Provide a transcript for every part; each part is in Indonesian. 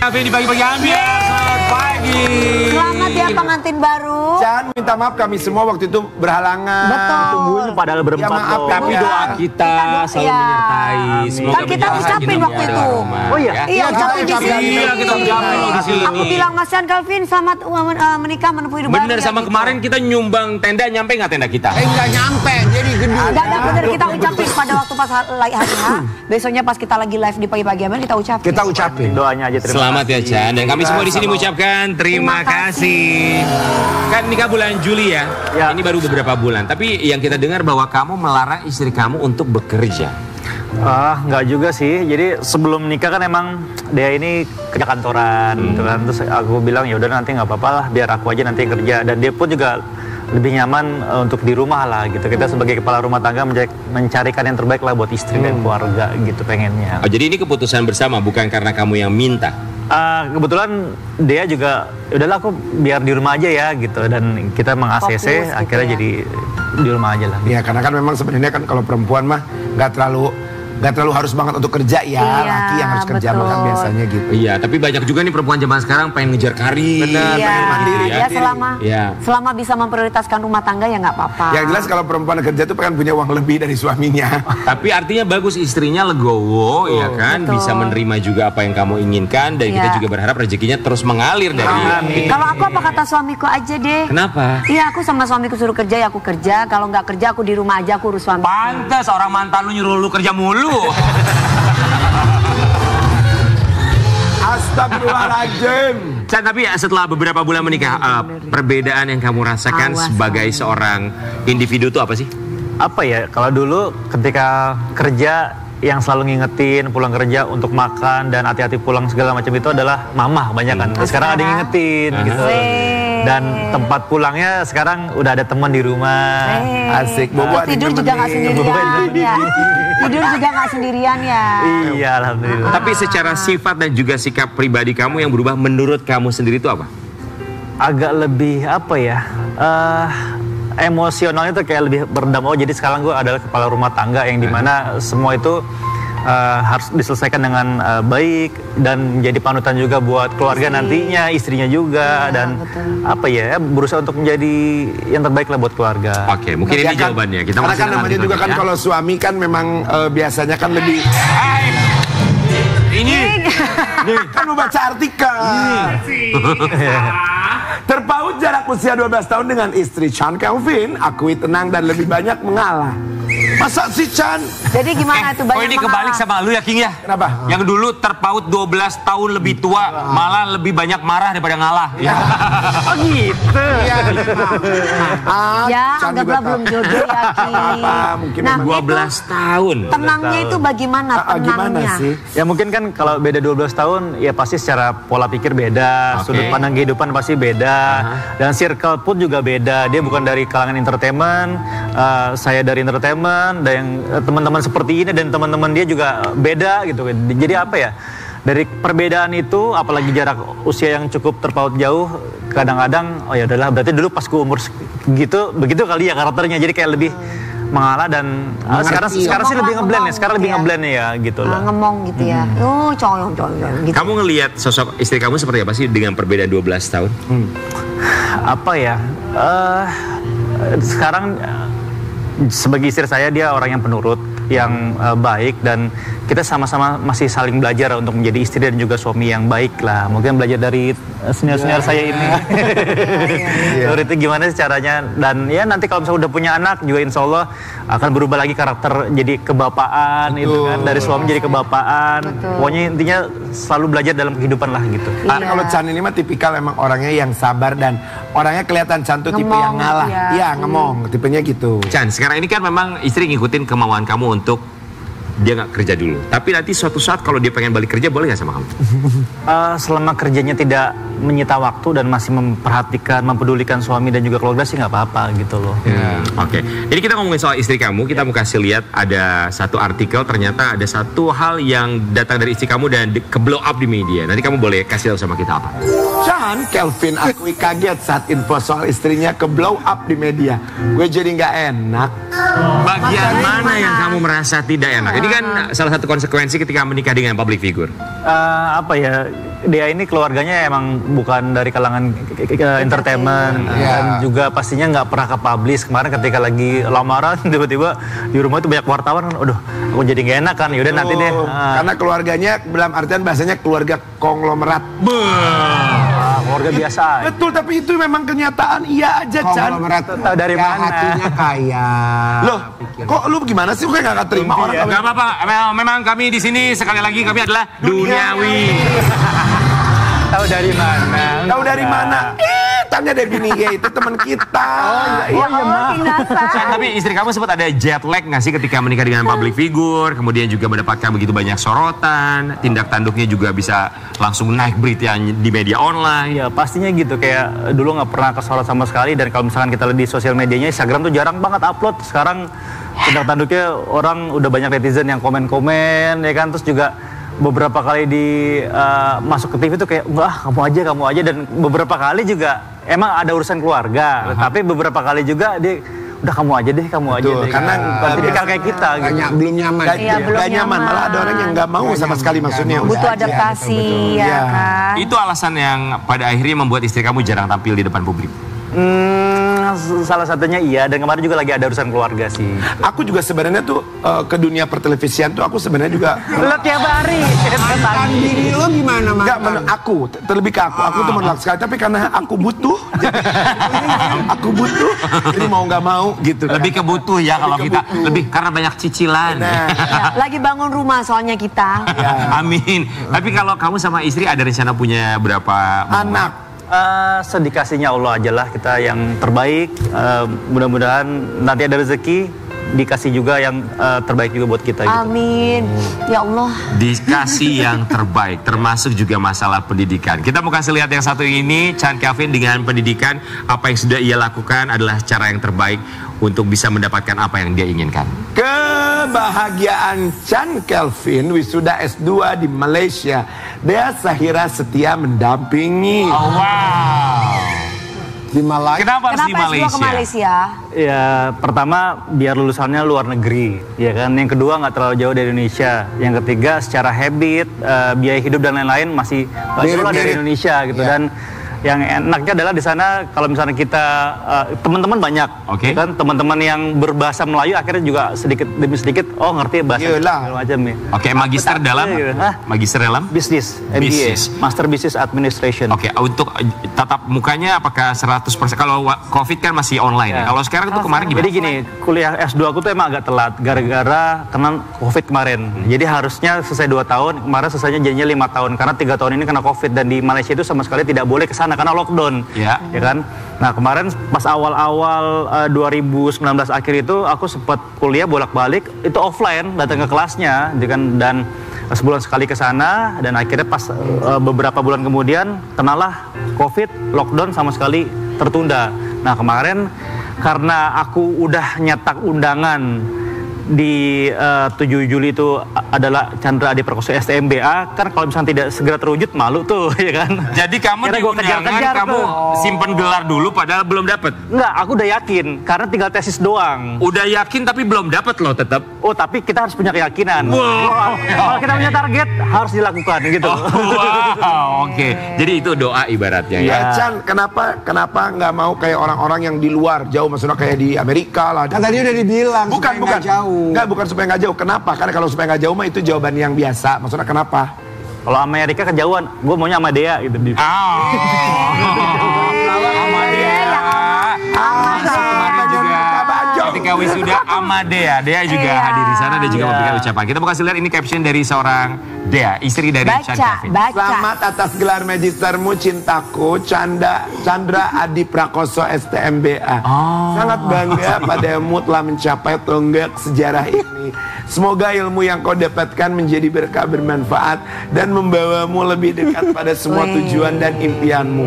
Calvin di pagi-pagi ambil. Selamat pagi. Selamat ya pengantin baru. Jangan minta maaf kami semua waktu itu berhalangan. Betul. Tungguin padahal berempat Ya, maaf, loh. Tapi doa kita selalu menyertai. Semoga Kan kita menjadi ucapin hidup waktu yang itu. aroma. Oh iya? Iya, ucapin di sini. Iya, kita ucapin loh di sini. Aku bilang Mas Chan Calvin selamat menikah menempuh hidup baru. Bener, ya, sama gitu. kemarin kita nyumbang tenda, nyampe nggak tenda kita? Enggak nyampe, jadi gedung. Enggak bener kita ucapin pada waktu pas hari H. Besoknya pas kita lagi live di pagi-pagi aman kita ucapin. Kita ucapin. Doanya aja terima Selamat ya kasih. Chan, dan kami semua di sini mengucapkan terima kasih. Kan nikah bulan Juli ya. Ya. Ini baru beberapa bulan, tapi yang kita dengar bahwa kamu melarang istri kamu untuk bekerja. Nggak juga sih. Jadi sebelum nikah kan emang dia ini kerja kantoran gitu kan. Terus aku bilang ya udah nanti nggak apa-apa lah, biar aku aja nanti yang kerja. Dan dia pun juga lebih nyaman untuk di rumah lah gitu. Kita sebagai kepala rumah tangga mencarikan yang terbaik lah buat istri dan keluarga gitu pengennya. Oh, jadi ini keputusan bersama, bukan karena kamu yang minta. Kebetulan dia juga udahlah aku biar di rumah aja ya gitu, dan kita meng-ACC Fokus gitu akhirnya ya. jadi di rumah aja lah. Ya karena kan memang sebenarnya kan kalau perempuan mah nggak terlalu harus banget untuk kerja ya. Iya, Laki yang harus kerja betul. makan biasanya gitu. Iya, tapi banyak juga nih perempuan zaman sekarang pengen ngejar karir. Benar, Iya, pengen mandiri ya mandiri. selama bisa memprioritaskan rumah tangga ya nggak apa-apa. Yang jelas kalau perempuan kerja tuh pengen punya uang lebih dari suaminya. Tapi artinya bagus, istrinya legowo, ya kan, Betul. bisa menerima juga apa yang kamu inginkan, dan kita Iya. juga berharap rezekinya terus mengalir dari. Kalau aku apa kata suamiku aja deh. Kenapa? Iya, aku sama suamiku suruh kerja ya aku kerja. Kalau nggak kerja aku di rumah aja, aku urus suami. Pantes orang mantan lu nyuruh lu kerja mulu. Astagfirullahaladzim. Chan, tapi setelah beberapa bulan menikah, perbedaan yang kamu rasakan Awas, sebagai seorang individu itu apa sih? Apa ya, kalau dulu ketika kerja yang selalu ngingetin pulang kerja untuk makan dan hati-hati pulang segala macam itu adalah mama banyak kan. Sekarang ada yang ngingetin gitu. Dan tempat pulangnya sekarang udah ada teman di rumah. Asik. Bobo ada yang Tidur juga nggak nemenin. sendirian ya. Tidur juga nggak sendirian ya. Iya, alhamdulillah. Tapi secara sifat dan juga sikap pribadi kamu yang berubah menurut kamu sendiri itu apa? Agak lebih apa ya? Emosionalnya tuh kayak lebih berdamai. Jadi sekarang gue adalah kepala rumah tangga yang dimana semua itu harus diselesaikan dengan baik dan menjadi panutan juga buat keluarga nantinya, istrinya juga, dan betul. apa ya, berusaha untuk menjadi yang terbaik lah buat keluarga. Oke, mungkin Ya ini kan, jawabannya. Kita karena masih kan nanti namanya juga lagi kan ya. kalau suami kan memang biasanya kan lebih Ini kan membaca artikel. Terpaut jarak usia 12 tahun dengan istri Chan Calvin, akui tenang dan lebih banyak mengalah. Masa si Chan? Jadi gimana tuh banyak ini kebalik sama lu ya, King ya? Kenapa? Yang dulu terpaut 12 tahun lebih tua, malah lebih banyak marah daripada ngalah. Ya. Oh gitu. Iya. Ya, Chan juga anggaplah tahu. belum jodoh ya, Ki. Apa, mungkin Nah, memang 12 tahun. tenangnya itu bagaimana Gimana tenangnya? sih? Ya mungkin kan kalau beda 12 tahun ya pasti secara pola pikir beda, Oke. sudut pandang kehidupan pasti beda, dan circle pun juga beda. Dia bukan dari kalangan entertainment, saya dari entertainment, dan yang teman-teman seperti ini dan teman-teman dia juga beda gitu. Jadi apa ya? Dari perbedaan itu, apalagi jarak usia yang cukup terpaut jauh, kadang-kadang oh ya udahlah, berarti dulu pas gue umur segitu begitu kali ya karakternya, jadi kayak lebih mengalah dan sekarang sih lebih ngeblend ya, sekarang lebih ngeblend ya gitu loh. Ngemong gitu ya. Oh, coyong gitu. Kamu ngelihat sosok istri kamu seperti apa sih dengan perbedaan 12 tahun? Apa ya? Sekarang sebagai istri saya dia orang yang penurut, yang baik, dan kita sama-sama masih saling belajar untuk menjadi istri dan juga suami yang baik lah. Mungkin belajar dari senior-senior saya ini. Itu gimana sih caranya, dan ya nanti kalau misalnya udah punya anak juga insya Allah akan berubah lagi karakter jadi kebapaan. Itu kan dari suami jadi kebapaan. Pokoknya intinya selalu belajar dalam kehidupan lah gitu. Kalau Chan ini mah tipikal emang orangnya yang sabar dan orangnya kelihatan Chan tuh tipe Ngemong yang ngalah. ya. Iya, ngemong, tipenya gitu. Chan, sekarang ini kan memang istri ngikutin kemauan kamu untuk dia nggak kerja dulu. Tapi nanti suatu saat kalau dia pengen balik kerja, boleh nggak sama kamu? Selama kerjanya tidak menyita waktu dan masih memperhatikan, mempedulikan suami dan juga keluarga sih nggak apa-apa gitu loh. Oke. Jadi kita ngomongin soal istri kamu, kita mau kasih lihat ada satu artikel, ternyata ada satu hal yang datang dari istri kamu dan ke blow up di media. Nanti kamu boleh kasih tahu sama kita apa. Chan Calvin akui kaget saat info soal istrinya ke blow up di media. Gue jadi nggak enak. Bagian mana yang kamu merasa tidak enak? Ini Ini kan salah satu konsekuensi ketika menikah dengan public figure. Apa ya, dia ini keluarganya emang bukan dari kalangan entertainment dan juga pastinya nggak pernah ke publish. Kemarin ketika lagi lamaran tiba-tiba di rumah itu banyak wartawan, aduh aku jadi nggak enak kan, yaudah nanti deh. Karena keluarganya dalam artian bahasanya keluarga konglomerat. Keluarga biasa. Betul, tapi itu memang kenyataan. Iya aja, Chan. Konglomerat Tahu dari ya, mana? hatinya kaya. Loh, kok lu gimana sih? Kok nggak terima orang kawin? Gak apa-apa, memang kami di sini sekali lagi kami adalah duniawi. Tahu dari mana? Tahu dari mana? Tanya deh bini ya, itu teman kita. Chan, tapi istri kamu sempat ada jet lag nggak sih ketika menikah dengan public figure, kemudian juga mendapatkan begitu banyak sorotan, tindak tanduknya juga bisa langsung naik berita di media online. Ya pastinya gitu, kayak dulu nggak pernah kesorot sama sekali, dan kalau misalkan kita lihat di sosial medianya, Instagram tuh jarang banget upload. Sekarang tindak tanduknya orang udah banyak netizen yang komen-komen, ya kan, terus juga beberapa kali masuk ke TV tuh kayak wah kamu aja, dan beberapa kali juga emang ada urusan keluarga, tapi beberapa kali juga dia udah kamu aja deh Karena tipikal kayak kita gitu. Banyak belum nyaman. Gak nyaman, malah ada orang yang nggak mau sama sekali maksudnya. Butuh adaptasi, ya kan? Itu alasan yang pada akhirnya membuat istri kamu jarang tampil di depan publik. Salah satunya iya, dan kemarin juga lagi ada urusan keluarga sih. Aku juga sebenarnya tuh ke dunia pertelevisian tuh aku sebenarnya juga. Lo tiap hari. Mantan diri lo gimana, Enggak, mantan? aku terlebih ke aku tuh menolak sekali, tapi karena aku butuh, aku butuh, jadi mau nggak mau gitu. Lebih ke butuh ya kalau kita, lebih karena banyak cicilan. Nah, Ya, lagi bangun rumah soalnya kita. Amin. Tapi kalau kamu sama istri ada rencana punya berapa anak. Sedikasihnya Allah aja lah, kita yang terbaik. Mudah-mudahan nanti ada rezeki, dikasih juga yang terbaik juga buat kita gitu. Amin. Ya Allah. Dikasih yang terbaik, termasuk juga masalah pendidikan. Kita mau kasih lihat yang satu ini, Chan Kelvin dengan pendidikan, apa yang sudah ia lakukan adalah cara yang terbaik untuk bisa mendapatkan apa yang dia inginkan. Kebahagiaan Chan Kelvin wisuda S2 di Malaysia. Dea Sahira setia mendampingi. Oh, wow. Di Malaysia. Kenapa harus di Kenapa S2 ke Malaysia? Ya pertama biar lulusannya luar negeri, ya kan. Yang kedua nggak terlalu jauh dari Indonesia. Yang ketiga secara habit, biaya hidup dan lain-lain masih jauh lah dari Indonesia gitu. Dan yang enaknya adalah di sana kalau misalnya kita teman-teman banyak, kan teman-teman yang berbahasa Melayu akhirnya juga sedikit demi sedikit ngerti bahasa segala macam ya. Oke, magister dalam magister dalam bisnis, MBA, Master Business Administration. Oke, untuk tatap mukanya apakah 100%? Kalau Covid kan masih online ya. Kalau sekarang tuh kemarin gimana? Jadi gini, kuliah S2 aku tuh emang agak telat gara-gara kena Covid kemarin. Jadi harusnya selesai 2 tahun, kemarin selesainya jadinya 5 tahun karena 3 tahun ini kena Covid, dan di Malaysia itu sama sekali tidak boleh ke sana karena lockdown, ya kan. Nah kemarin pas awal-awal 2019 akhir itu aku sempat kuliah bolak-balik itu offline, datang ke kelasnya, dan sebulan sekali ke sana, dan akhirnya pas beberapa bulan kemudian kenalah Covid, lockdown sama sekali tertunda. Nah kemarin karena aku udah nyetak undangan di 7 Juli itu adalah Chandra Adi Prakoso STMBA, kan kalau misalnya tidak segera terwujud malu tuh, ya kan. Jadi kamu di undangan kamu simpen gelar dulu padahal belum dapat. Enggak, aku udah yakin karena tinggal tesis doang. Udah yakin tapi belum dapat loh tetap. Oh, tapi kita harus punya keyakinan. Wow. Kalau kita punya target harus dilakukan gitu. Wow, oke. Jadi itu doa ibaratnya ya. Chan, kenapa nggak mau kayak orang-orang yang di luar jauh, maksudnya kayak di Amerika lah. Kan tadi udah dibilang Bukan. jauh. Enggak, bukan supaya nggak jauh. Kenapa? Karena kalau supaya nggak jauh mah itu jawaban yang biasa. Maksudnya kenapa? Kalau Amerika kejauhan, gue maunya sama Dea gitu. Ketika wisuda Amadea, Dea juga hadir di sana, dia juga memberikan ucapan. Kita mau kasih lihat ini caption dari seorang Dea, istri dari Chan Kelvin. Selamat atas gelar magistermu cintaku, Chandra Adi Prakoso STMBA. Sangat bangga padamu telah mencapai tonggak sejarah ini. Semoga ilmu yang kau dapatkan menjadi berkah, bermanfaat, dan membawamu lebih dekat pada semua tujuan dan impianmu.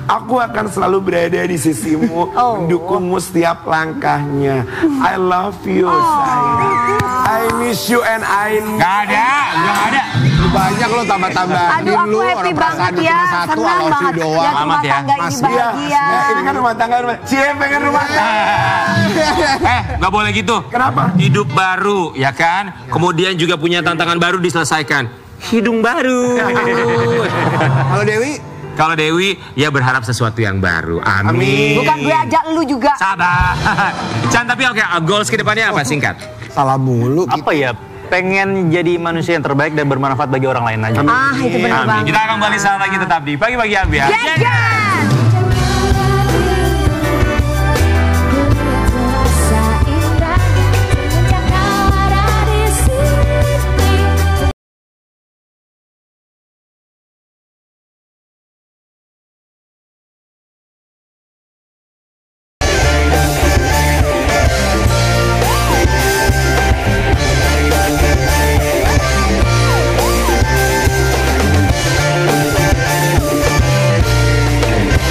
Aku akan selalu berada di sisimu, mendukungmu setiap langkahnya. I love you, sayang. I miss you and I... Gak ada. Banyak lo tambah-tambahin Aduh, aku lu. happy Orang banget perasaan ya. cuma satu, Senang alofi banget. doang. Ya, rumah Selamat ya. tangga ini Mas, bahagia. Ini kan rumah tangga, Cie pengen rumah tangga. Nggak boleh gitu. Kenapa? Hidup baru, ya kan? Kemudian juga punya tantangan baru diselesaikan. Hidung baru. Kalau Dewi, Kalau Dewi, ya berharap sesuatu yang baru. Amin. Bukan gue ajak lu juga. Sabar. Chan, tapi oke, goals ke depannya apa? Singkat. salah mulu. Apa ya? Pengen jadi manusia yang terbaik dan bermanfaat bagi orang lain aja. Ah, itu benar Amin. banget. Kita akan balik saat lagi tetap di Pagi-Pagi Ambiar. Jejen!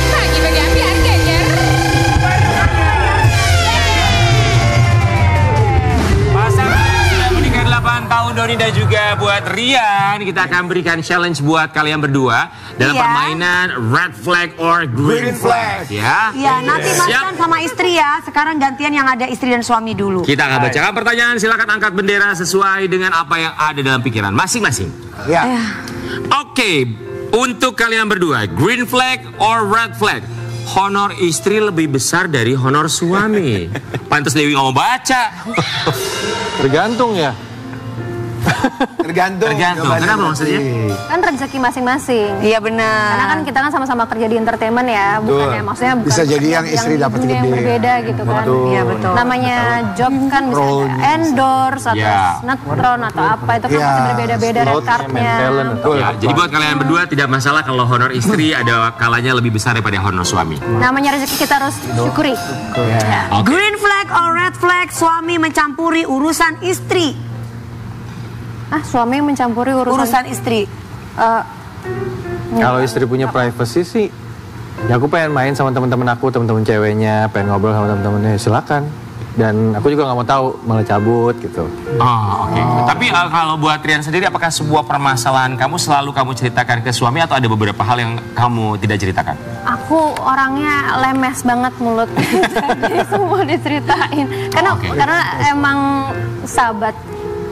Pagi-pagi Ambiar geger. Pasangan sudah menikah 8 tahun, Doni dan juga buat Rian. Kita akan berikan challenge buat kalian berdua dalam Iya. permainan Red Flag or Green Flag. Ya. Iya, nanti Mas Siap. Chan sama istri ya. Sekarang gantian yang ada istri dan suami dulu. Kita akan bacakan pertanyaan. Silakan angkat bendera sesuai dengan apa yang ada dalam pikiran masing-masing. Ya. Oke, untuk kalian berdua, green flag or red flag? Honor istri lebih besar dari honor suami. Pantas Dewi nggak mau baca. Tergantung ya. Tergantung. Tergantung. jawabannya Kenapa nanti. maksudnya? Kan rezeki masing-masing. Iya Karena benar. kan kita kan sama-sama kerja di entertainment ya, bukan ya, maksudnya bukan Bisa jadi kerja yang istri dapat dunia yang gede. berbeda gitu kan. Iya betul. Namanya job kan misalnya endorse atau Ya. sinetron atau apa itu kan Ya. pasti berbeda-beda red Slotnya, cardnya. main talent. Ya, jadi buat kalian berdua tidak masalah kalau honor istri ada kalanya lebih besar daripada honor suami. Namanya rezeki kita harus syukuri. Oke. Green flag or red flag? Suami mencampuri urusan istri. Suami yang mencampuri Urusan istri. Kalau istri punya privacy sih, ya aku pengen main sama teman-teman aku, teman-teman ceweknya, pengen ngobrol sama teman-temannya, silakan. Dan aku juga nggak mau tahu, malah cabut gitu. Oh, oke. Tapi kalau buat Rian sendiri, apakah sebuah permasalahan kamu selalu kamu ceritakan ke suami atau ada beberapa hal yang kamu tidak ceritakan? Aku orangnya lemes banget mulut, jadi semua diceritain. Karena emang sahabat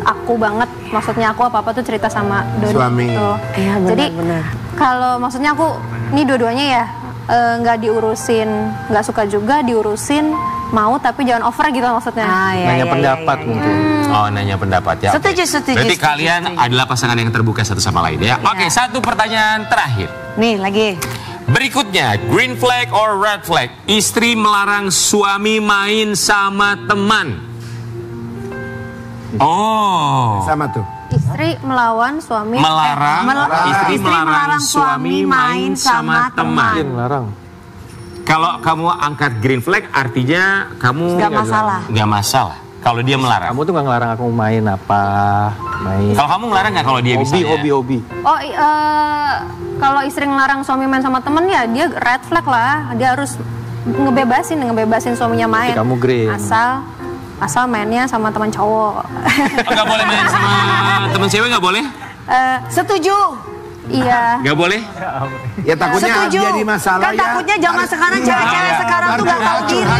aku banget, maksudnya aku apa tuh cerita sama Doni Suami. gitu. Iya, benar, Jadi benar. kalau maksudnya aku ini dua-duanya ya nggak diurusin, nggak suka juga diurusin, mau tapi jangan over gitu maksudnya. Nanya pendapat mungkin. Oh, nanya pendapat ya. oke. Setuju, setuju, Berarti setuju, kalian setuju. adalah pasangan yang terbuka satu sama lain ya. Oke, satu pertanyaan terakhir. Nih lagi. Berikutnya, green flag or red flag? Istri melarang suami main sama teman. Oh. Sama tuh. Istri melawan suami. Melarang, istri melarang suami main sama teman. Mungkin larang. Kalau kamu angkat green flag artinya kamu Nggak masalah. Nggak masalah. Kalau dia melarang. Kamu tuh nggak ngelarang aku main apa, main. Kalau kamu ngelarang nggak kalau dia misalnya? Hobi. Kalau istri ngelarang suami main sama temen ya dia red flag lah. Dia harus ngebebasin suaminya main. Berarti kamu green. Asal mainnya sama teman cowok. Nggak boleh main sama teman cewek, nggak boleh? Setuju. Iya. Nggak boleh? Ya takutnya Setuju. jadi masalah Kan ya. takutnya zaman sekarang cewek-cewek sekarang tuh nggak tahu diri.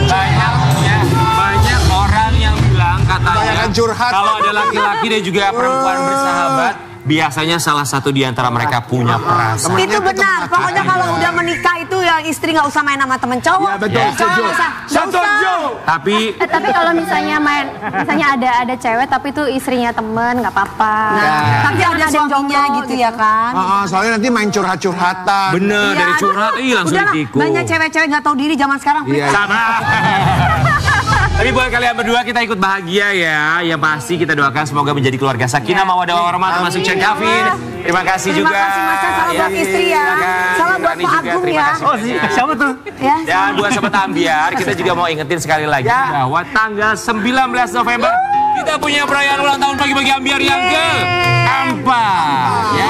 Banyak orang yang bilang katanya Kebanyakan curhat. kalau ada laki-laki dan juga perempuan bersahabat, biasanya salah satu di antara mereka punya perasaan. Itu benar. Pokoknya kalau udah menikah itu ya istri nggak usah main sama temen cowok. Ya, betul, Cowok setuju. nggak usah. Nggak usah. Tapi Tapi kalau misalnya ada cewek tapi itu istrinya temen nggak apa-apa. Nah, tapi ada suaminya gitu ya kan. Soalnya nanti main curhat-curhatan. bener Iya, dari aduh. curhat, langsung Udahlah, ditikung. banyak cewek-cewek nggak tahu diri zaman sekarang. Iya. Sama. Tapi buat kalian berdua kita ikut bahagia ya. Yang pasti kita doakan semoga menjadi keluarga sakinah mawaddah warahmah termasuk Cek Kavin. Terima kasih Terima juga. kasih Mas Chan, salam buat istri ya. silakan. Salam buat Rani Pak juga, Agung terima ya. kasih Oh, banyak. siapa tuh? Ya. Dan buat Sobat Ambiar, kita juga mau ingetin sekali lagi bahwa tanggal 19 November kita punya perayaan ulang tahun Pagi-Pagi Ambiar yang ke-4. Ya.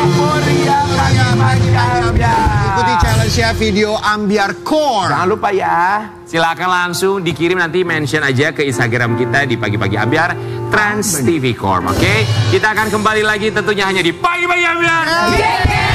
Ikuti challenge-nya video Ambiar Core. Jangan lupa ya. Silakan langsung dikirim nanti mention aja ke Instagram kita di Pagi-Pagi Ambiar. Trans TV Corp. Oke, kita akan kembali lagi tentunya hanya di Pagi-Pagi Ambiar.